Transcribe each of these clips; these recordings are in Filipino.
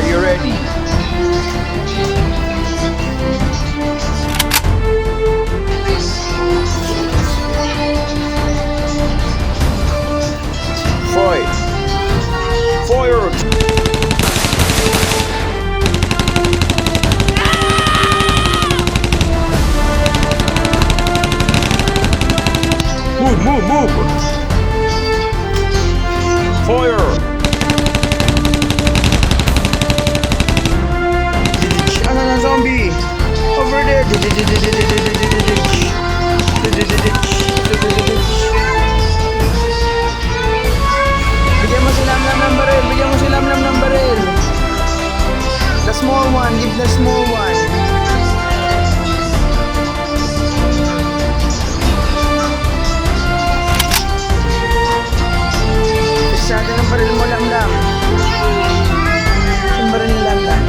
Are you ready? Fight! Fire! Move, move, move! Fire! Ano na zombie? Over there! Bigyan mo si Lamlam ng baril! Bigyan mo si Lamlam ng baril! The small one! Give the small one! Isa natin ang baril mo, Lamlam! Ang baril ni Lamlam!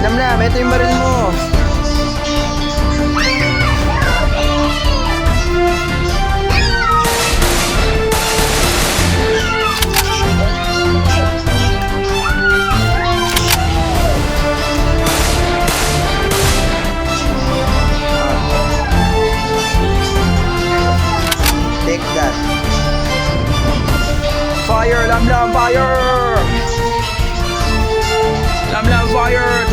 Lamlam, ito yung baril mo! Take that. Fire, Lamlam, fire! Lamlam, fire!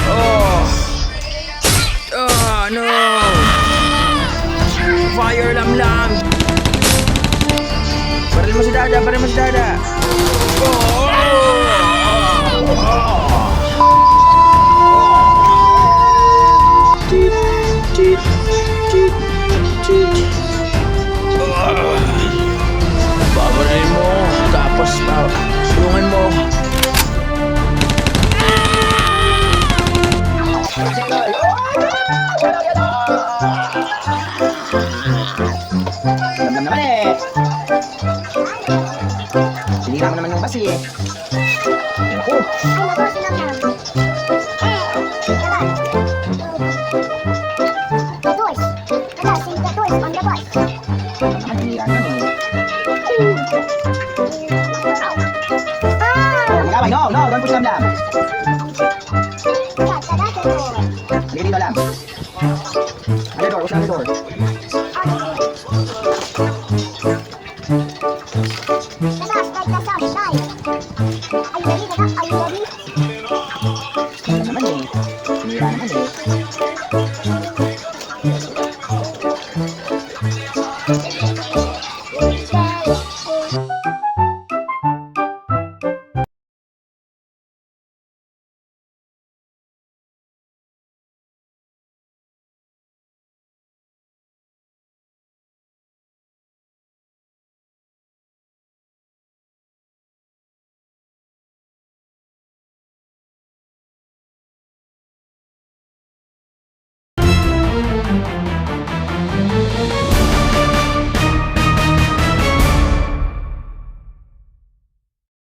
Oh! Oh, no! Fire, Lamlam! Baril mo si Dada, baril mo si Dada! Oh! Babarin mo, tapos tulungan mo. Lamlam naman eh. Sinira mo naman yung basi eh. Ako. No, no, don't push Lamlam. Sige dito, Lam. Ano door? What's the door? Ano naman eh? Sinira naman eh.